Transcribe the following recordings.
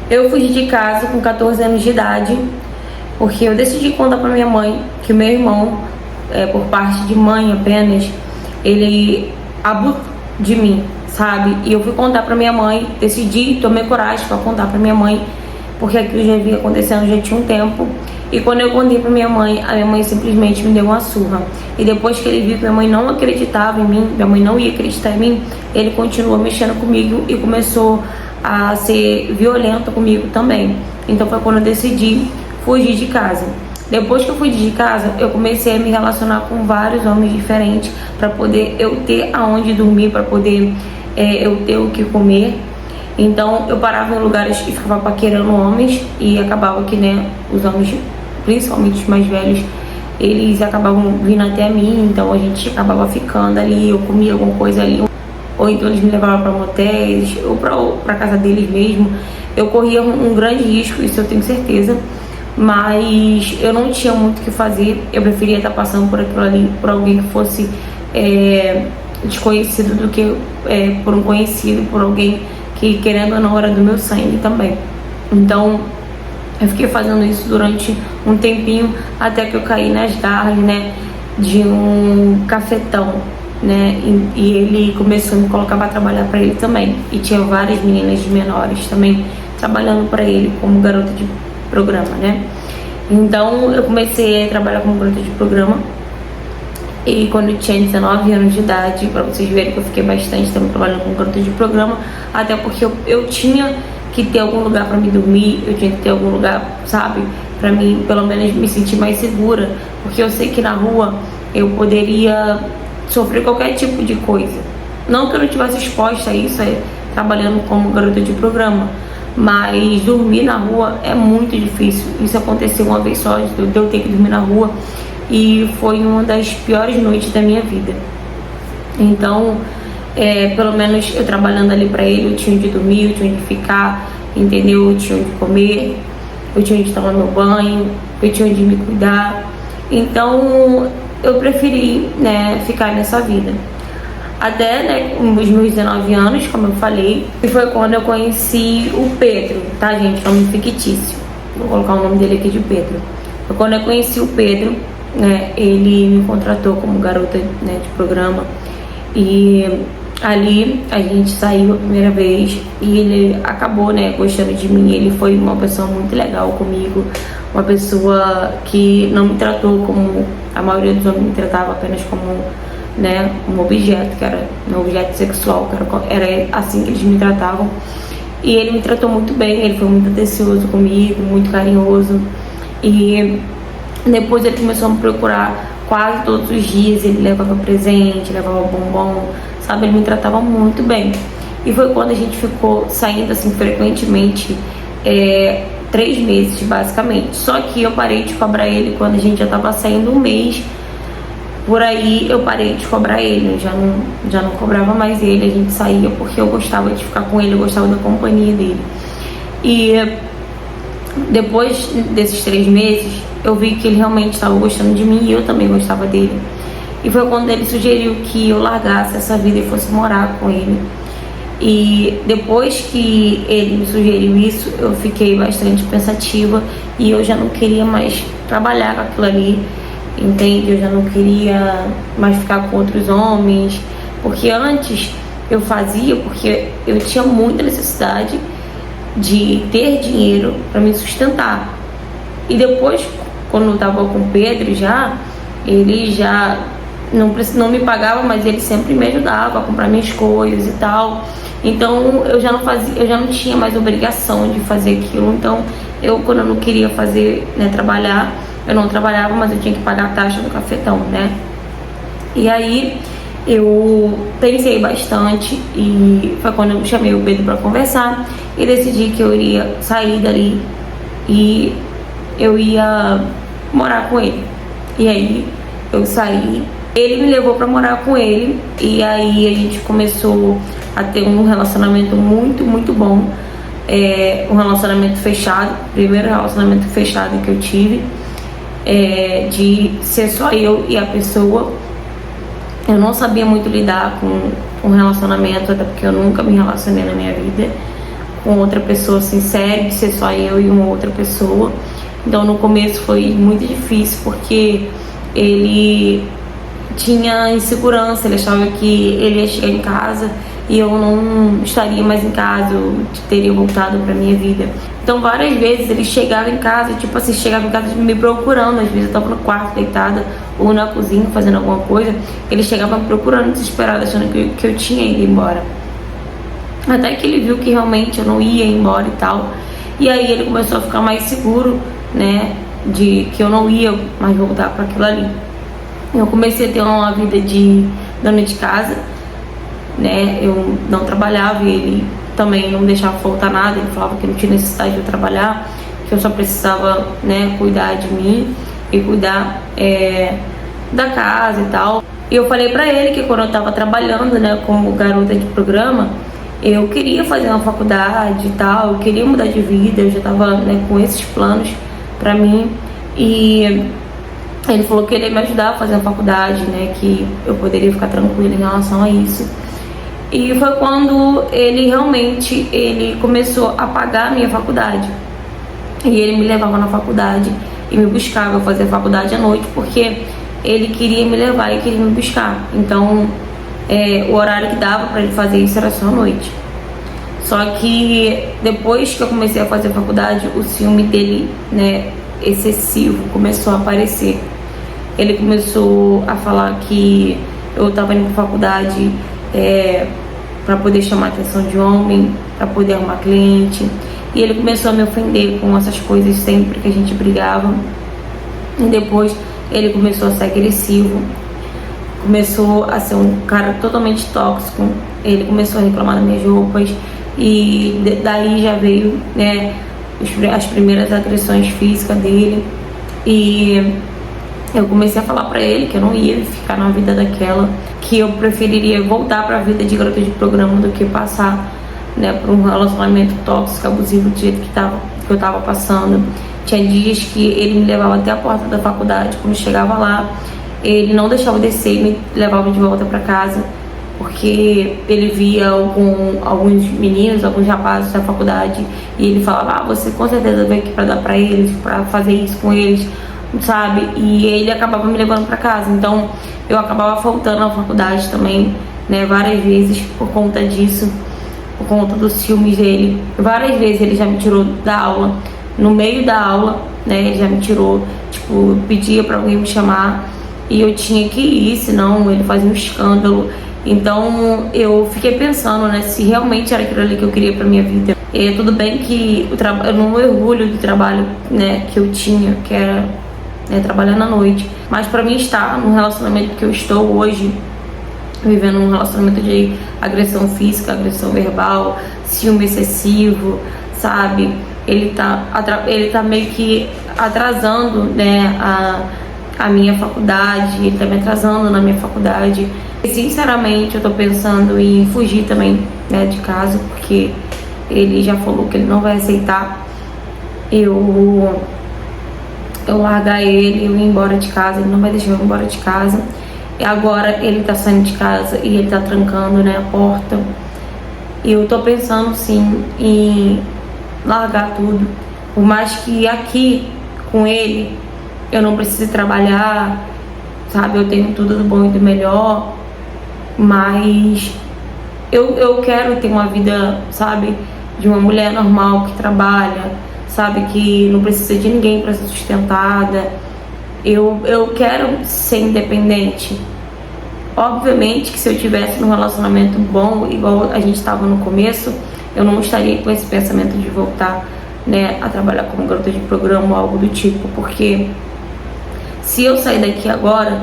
Eu fugi de casa com 14 anos de idade, porque eu decidi contar pra minha mãe que o meu irmão, por parte de mãe apenas, ele abusou de mim, sabe? E eu fui contar pra minha mãe, decidi, tomei coragem pra contar pra minha mãe, porque aquilo já vinha acontecendo já tinha um tempo. E quando eu contei pra minha mãe, a minha mãe simplesmente me deu uma surra. E depois que ele viu que minha mãe não acreditava em mim, minha mãe não ia acreditar em mim, ele continuou mexendo comigo e começou a ser violento comigo também. Então foi quando eu decidi fugir de casa. Depois que eu fui de casa, eu comecei a me relacionar com vários homens diferentes para poder eu ter aonde dormir, para poder eu ter o que comer. Então eu parava em lugares e ficava paquerando homens e acabava que, né, os homens, principalmente os mais velhos, eles acabavam vindo até mim, então a gente acabava ficando ali, eu comia alguma coisa ali, ou então eles me levavam para motéis ou para casa deles mesmo. Eu corria um grande risco, isso eu tenho certeza, mas eu não tinha muito o que fazer. Eu preferia estar passando por aquilo ali, por alguém que fosse desconhecido do que por um conhecido, por alguém que, querendo ou não, era do meu sangue também. Então eu fiquei fazendo isso durante um tempinho, até que eu caí nas garras, né, de um cafetão, né, e ele começou a me colocar para trabalhar para ele também, e tinha várias meninas de menores também trabalhando para ele como garota de programa, né. Então eu comecei a trabalhar como garota de programa, e quando eu tinha 19 anos de idade, para vocês verem que eu fiquei bastante tempo trabalhando como garota de programa, até porque eu tinha que ter algum lugar para me dormir, eu tinha que ter algum lugar, sabe, para mim pelo menos me sentir mais segura, porque eu sei que na rua eu poderia sofrer qualquer tipo de coisa. Não que eu não tivesse exposta a isso, trabalhando como garota de programa, mas dormir na rua é muito difícil. Isso aconteceu uma vez só, de eu ter que dormir na rua, e foi uma das piores noites da minha vida. Então, pelo menos eu trabalhando ali pra ele, eu tinha onde dormir, eu tinha onde ficar, entendeu? Eu tinha onde comer, eu tinha onde tomar meu banho, eu tinha onde me cuidar. Então eu preferi, né, ficar nessa vida até, né, os meus 19 anos, como eu falei. E foi quando eu conheci o Pedro, tá, gente? Nome fictício, vou colocar o nome dele aqui de Pedro. Foi quando eu conheci o Pedro, né, ele me contratou como garota, né, de programa. E ali a gente saiu a primeira vez e ele acabou, né, gostando de mim. Ele foi uma pessoa muito legal comigo, uma pessoa que não me tratou como a maioria dos homens me tratava, apenas como, né, um objeto, que era um objeto sexual, era assim que eles me tratavam. E ele me tratou muito bem, ele foi muito atencioso comigo, muito carinhoso. E depois ele começou a me procurar quase todos os dias, ele levava presente, levava bombom, sabe? Ele me tratava muito bem. E foi quando a gente ficou saindo assim frequentemente, 3 meses basicamente. Só que eu parei de cobrar ele quando a gente já tava saindo um mês. Por aí eu parei de cobrar ele, eu já não cobrava mais ele, a gente saía porque eu gostava de ficar com ele, eu gostava da companhia dele. E depois desses 3 meses, eu vi que ele realmente estava gostando de mim e eu também gostava dele. E foi quando ele sugeriu que eu largasse essa vida e fosse morar com ele. E depois que ele me sugeriu isso, eu fiquei bastante pensativa e eu já não queria mais trabalhar com aquilo ali, entende? Eu já não queria mais ficar com outros homens, porque antes eu fazia porque eu tinha muita necessidade de ter dinheiro para me sustentar. E depois, quando eu tava com o Pedro ele já não me pagava, mas ele sempre me ajudava a comprar minhas coisas e tal. Então eu já não tinha mais obrigação de fazer aquilo. Então quando eu não queria fazer, né, trabalhar, eu não trabalhava, mas eu tinha que pagar a taxa do cafetão, né? E aí eu pensei bastante e foi quando eu chamei o Pedro para conversar e decidi que eu iria sair dali e eu ia morar com ele. E aí eu saí, ele me levou para morar com ele e aí a gente começou a ter um relacionamento muito, muito bom. Um relacionamento fechado, primeiro relacionamento fechado que eu tive, de ser só eu e a pessoa. Eu não sabia muito lidar com um relacionamento, até porque eu nunca me relacionei na minha vida com outra pessoa, assim, sério, de ser só eu e uma outra pessoa. Então no começo foi muito difícil, porque ele tinha insegurança, ele achava que ele ia chegar em casa e eu não estaria mais em casa, eu teria voltado pra minha vida. Então várias vezes ele chegava em casa, tipo assim, chegava em casa me procurando. Às vezes eu tava no quarto deitada ou na cozinha fazendo alguma coisa, ele chegava me procurando desesperado, achando que eu tinha ido embora. Até que ele viu que realmente eu não ia embora e tal, e aí ele começou a ficar mais seguro, né, de que eu não ia mais voltar para aquilo ali. Eu comecei a ter uma vida de dona de casa, né, eu não trabalhava e ele também não deixava faltar nada. Ele falava que não tinha necessidade de eu trabalhar, que eu só precisava, né, cuidar de mim e cuidar da casa e tal. E eu falei pra ele que quando eu tava trabalhando, né, como garota de programa, eu queria fazer uma faculdade e tal, eu queria mudar de vida, eu já tava, né, com esses planos pra mim. E ele falou que ele ia me ajudar a fazer a faculdade, né, que eu poderia ficar tranquila em relação a isso. E foi quando ele começou a pagar a minha faculdade. E ele me levava na faculdade e me buscava. Eu fazia faculdade à noite porque ele queria me levar e queria me buscar. Então o horário que dava pra ele fazer isso era só à noite. Só que depois que eu comecei a fazer faculdade, o ciúme dele, né, excessivo, começou a aparecer. Ele começou a falar que eu tava indo pra faculdade para poder chamar a atenção de homem, para poder arrumar cliente. E ele começou a me ofender com essas coisas sempre que a gente brigava. E depois ele começou a ser agressivo, começou a ser um cara totalmente tóxico. Ele começou a reclamar das minhas roupas e daí já veio, né, as primeiras agressões físicas dele. E eu comecei a falar pra ele que eu não ia ficar na vida daquela, que eu preferiria voltar pra vida de garota de programa do que passar, né, por um relacionamento tóxico, abusivo do jeito que eu tava passando. Tinha dias que ele me levava até a porta da faculdade. Quando chegava lá, ele não deixava eu descer e me levava de volta pra casa, porque ele via alguns meninos, alguns rapazes da faculdade, e ele falava: você com certeza veio aqui pra dar pra eles, pra fazer isso com eles, sabe? E ele acabava me levando pra casa. Então eu acabava faltando à faculdade também, né, várias vezes por conta disso, por conta dos ciúmes dele. Várias vezes ele já me tirou da aula, no meio da aula, né, ele já me tirou, tipo, pedia pra alguém me chamar e eu tinha que ir, senão ele fazia um escândalo. Então eu fiquei pensando, né, se realmente era aquilo ali que eu queria pra minha vida. E tudo bem que eu não me orgulho do trabalho, né, que eu tinha, que era, né, trabalhando à noite, mas pra mim estar no relacionamento que eu estou hoje, vivendo um relacionamento de agressão física, agressão verbal, ciúme excessivo, sabe? Ele tá meio que atrasando, né, a minha faculdade, ele tá me atrasando na minha faculdade. E, sinceramente, eu tô pensando em fugir também, né, de casa, porque ele já falou que ele não vai aceitar eu largar ele, eu ir embora de casa. Ele não vai deixar eu ir embora de casa. E agora ele tá saindo de casa e ele tá trancando, né, a porta. E eu tô pensando, sim, em largar tudo. Por mais que aqui, com ele, eu não precise trabalhar, sabe? Eu tenho tudo do bom e do melhor, mas eu quero ter uma vida, sabe, de uma mulher normal que trabalha, sabe, que não precisa de ninguém para ser sustentada. Eu quero ser independente. Obviamente que se eu tivesse num relacionamento bom, igual a gente estava no começo, eu não estaria com esse pensamento de voltar, né, a trabalhar como garota de programa ou algo do tipo, porque se eu sair daqui agora,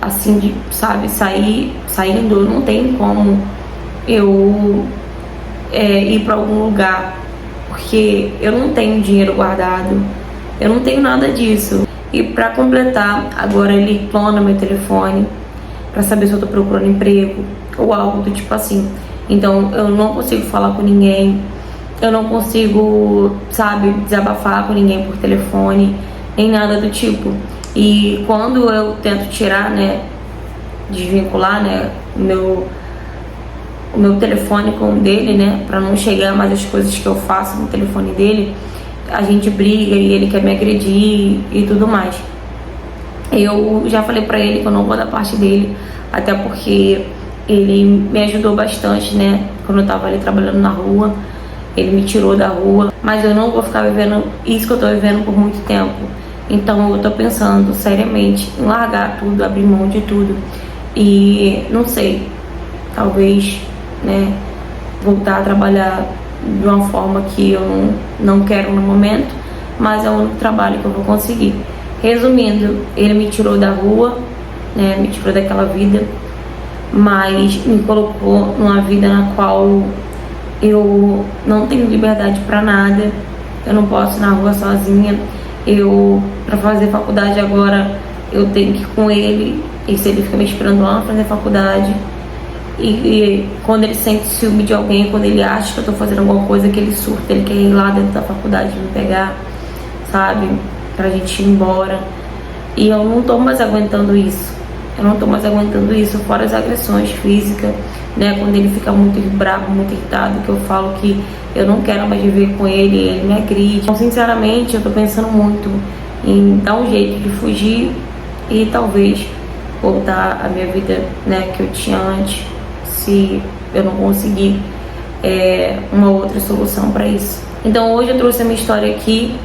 assim, sabe, saindo, não tem como eu ir para algum lugar, porque eu não tenho dinheiro guardado, eu não tenho nada disso. E para completar, agora ele clona meu telefone para saber se eu tô procurando emprego ou algo do tipo assim. Então eu não consigo falar com ninguém, eu não consigo, sabe, desabafar com ninguém por telefone, nem nada do tipo. E quando eu tento tirar, né, desvincular, né, o meu telefone com o dele, né, pra não chegar mais as coisas que eu faço no telefone dele, a gente briga e ele quer me agredir e tudo mais. Eu já falei pra ele que eu não vou da parte dele, até porque ele me ajudou bastante, né, quando eu tava ali trabalhando na rua. Ele me tirou da rua, mas eu não vou ficar vivendo isso que eu tô vivendo por muito tempo. Então eu tô pensando seriamente em largar tudo, abrir mão de tudo. E não sei, talvez, né, voltar a trabalhar de uma forma que eu não quero no momento, mas é o único trabalho que eu vou conseguir. Resumindo, ele me tirou da rua, né, me tirou daquela vida, mas me colocou numa vida na qual eu não tenho liberdade pra nada. Eu não posso ir na rua sozinha. Pra fazer faculdade agora, eu tenho que ir com ele, e se ele fica me esperando lá pra fazer faculdade. E quando ele sente ciúme de alguém, quando ele acha que eu tô fazendo alguma coisa, que ele surta, ele quer ir lá dentro da faculdade me pegar, sabe? Pra gente ir embora. E eu não tô mais aguentando isso. Fora as agressões físicas, né? Quando ele fica muito bravo, muito irritado, que eu falo que eu não quero mais viver com ele, ele me agride. Então, sinceramente, eu tô pensando muito em dar um jeito de fugir e talvez voltar à minha vida, né, que eu tinha antes, se eu não conseguir uma outra solução para isso. Então hoje eu trouxe a minha história aqui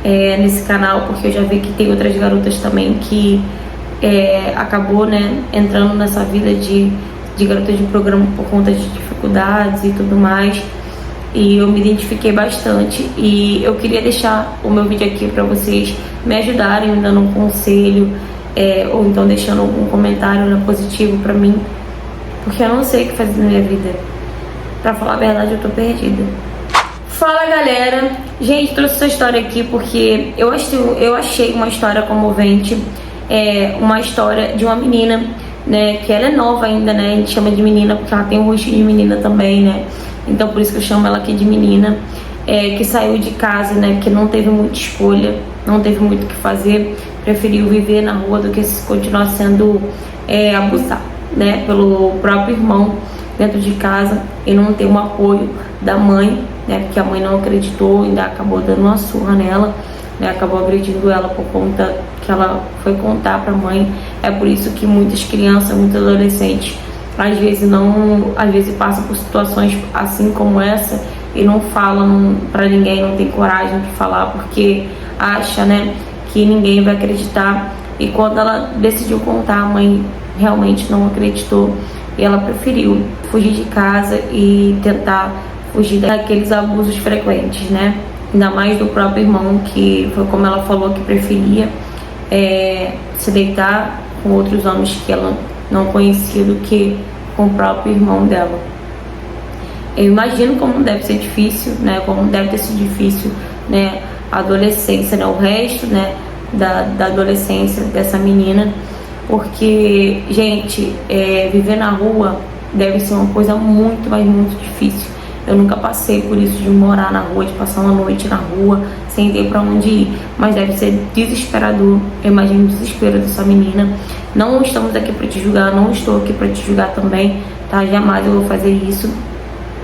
nesse canal, porque eu já vi que tem outras garotas também que acabou, né, entrando nessa vida de garota de programa por conta de dificuldades e tudo mais. E eu me identifiquei bastante e eu queria deixar o meu vídeo aqui para vocês me ajudarem, me dando um conselho, ou então deixando algum comentário, né, positivo pra mim, porque eu não sei o que fazer na minha vida. Pra falar a verdade, eu tô perdida. Fala, galera! Gente, trouxe essa história aqui porque eu achei uma história comovente. Uma história de uma menina, né, que ela é nova ainda, né, a gente chama de menina porque ela tem um rostinho de menina também, né, então por isso que eu chamo ela aqui de menina, que saiu de casa, né, que não teve muita escolha, não teve muito o que fazer, preferiu viver na rua do que continuar sendo abusada, né, pelo próprio irmão dentro de casa e não ter um apoio da mãe, né, porque a mãe não acreditou, ainda acabou dando uma surra nela, né, acabou agredindo ela por conta que ela foi contar pra mãe. É por isso que muitas crianças, muitos adolescentes às vezes passam por situações assim como essa e não falam pra ninguém, não tem coragem de falar porque acha, né, que ninguém vai acreditar. E quando ela decidiu contar, a mãe realmente não acreditou e ela preferiu fugir de casa e tentar fugir daqueles abusos frequentes, né, ainda mais do próprio irmão, que foi como ela falou que preferia se deitar com outros homens que ela não conhecia do que com o próprio irmão dela. Eu imagino como deve ser difícil, né, como deve ter sido difícil, né, a adolescência, né, o resto, né, da adolescência dessa menina, porque, gente, viver na rua deve ser uma coisa muito, mas muito difícil. Eu nunca passei por isso de morar na rua, de passar uma noite na rua sem ter pra onde ir, mas deve ser desesperador. Eu imagino o desespero dessa menina. Não estamos aqui pra te julgar, não estou aqui pra te julgar também, tá? Jamais eu vou fazer isso.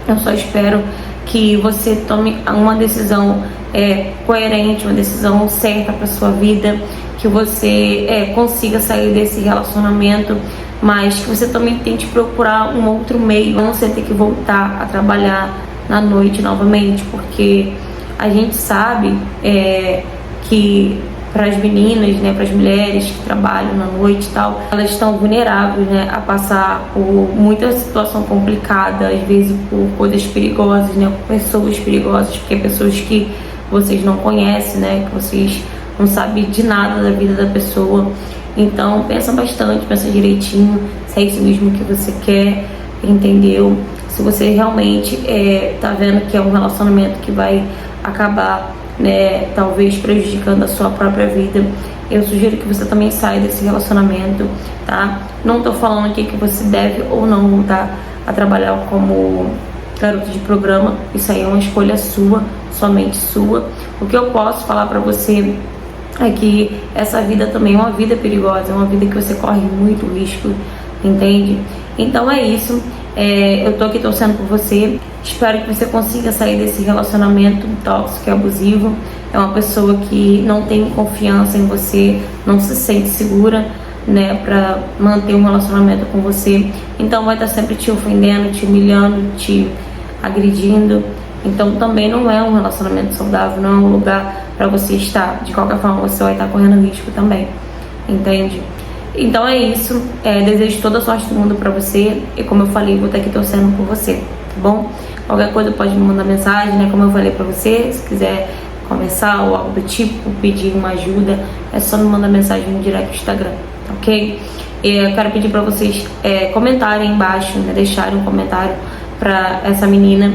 Eu só espero que você tome uma decisão coerente, uma decisão certa pra sua vida, que você consiga sair desse relacionamento, mas que você também tente procurar um outro meio, não você ter que voltar a trabalhar na noite novamente, porque a gente sabe que para as meninas, né, para as mulheres que trabalham na noite e tal, elas estão vulneráveis, né, a passar por muita situação complicada, às vezes por coisas perigosas, né, por pessoas perigosas, porque pessoas que vocês não conhecem, né, que vocês não sabem de nada da vida da pessoa. Então pensa bastante, pensa direitinho se é isso mesmo que você quer, entendeu? Se você realmente tá vendo que é um relacionamento que vai acabar, né, talvez prejudicando a sua própria vida, eu sugiro que você também saia desse relacionamento, tá? Não tô falando aqui que você deve ou não voltar a trabalhar como garota de programa, isso aí é uma escolha sua, somente sua. O que eu posso falar pra você é que essa vida também é uma vida perigosa, é uma vida que você corre muito risco, entende? Então é isso. Eu tô aqui torcendo por você. Espero que você consiga sair desse relacionamento tóxico e abusivo. É uma pessoa que não tem confiança em você, não se sente segura, né, pra manter um relacionamento com você. Então vai estar sempre te ofendendo, te humilhando, te agredindo. Então também não é um relacionamento saudável, não é um lugar pra você estar. De qualquer forma, você vai estar correndo risco também, entende? Então é isso. Desejo toda a sorte do mundo pra você. E como eu falei, vou estar aqui torcendo por você, tá bom? Qualquer coisa pode me mandar mensagem, né? Como eu falei pra você, se quiser conversar ou algo do tipo, pedir uma ajuda, é só me mandar mensagem no direct do Instagram, ok? Eu quero pedir pra vocês comentarem embaixo, né? Deixarem um comentário pra essa menina,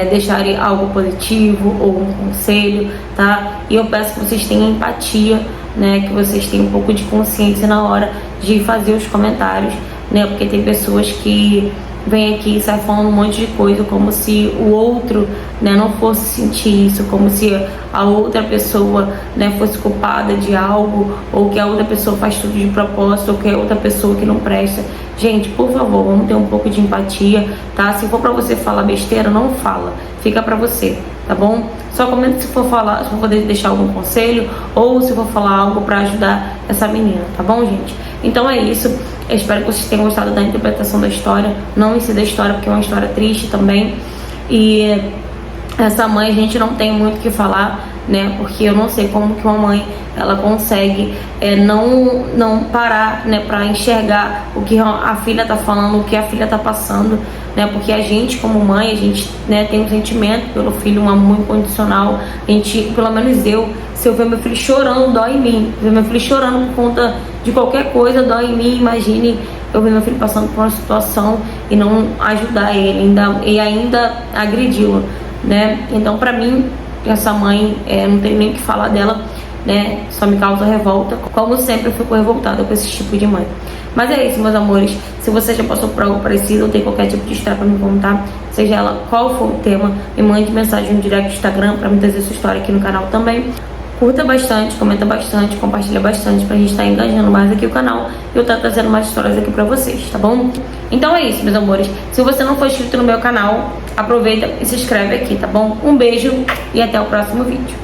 deixarem algo positivo ou um conselho, tá? E eu peço que vocês tenham empatia, né? Que vocês tenham um pouco de consciência na hora de fazer os comentários, né? Porque tem pessoas que vêm aqui e saem falando um monte de coisa, como se o outro, né, não fosse sentir isso, como se a outra pessoa, né, fosse culpada de algo, ou que a outra pessoa faz tudo de propósito, ou que é outra pessoa que não presta. Gente, por favor, vamos ter um pouco de empatia, tá? Se for pra você falar besteira, não fala, fica pra você, tá bom? Só comenta se for falar, se for poder deixar algum conselho, ou se for falar algo pra ajudar essa menina, tá bom, gente? Então é isso. Eu espero que vocês tenham gostado da interpretação da história, não em si da história, porque é uma história triste também. E essa mãe, a gente não tem muito o que falar, né? Porque eu não sei como que uma mãe, ela consegue não parar, né, pra enxergar o que a filha tá falando, o que a filha tá passando, né? Porque a gente, como mãe, a gente, né, tem um sentimento pelo filho, um amor incondicional. A gente, pelo menos eu, se eu ver meu filho chorando, dói em mim. Ver meu filho chorando por conta de qualquer coisa, dói em mim. Imagine eu ver meu filho passando por uma situação e não ajudar ele, ainda agredi-lo, né? Então, pra mim, essa mãe, não tem nem o que falar dela, né? Só me causa revolta. Como sempre, eu fico revoltada com esse tipo de mãe. Mas é isso, meus amores. Se você já passou por algo parecido ou tem qualquer tipo de história pra me contar, seja ela qual for o tema, me mande mensagem no direct do Instagram pra me trazer sua história aqui no canal também. Curta bastante, comenta bastante, compartilha bastante pra gente estar engajando mais aqui o canal e eu estar trazendo mais histórias aqui pra vocês, tá bom? Então é isso, meus amores. Se você não for inscrito no meu canal, aproveita e se inscreve aqui, tá bom? Um beijo e até o próximo vídeo.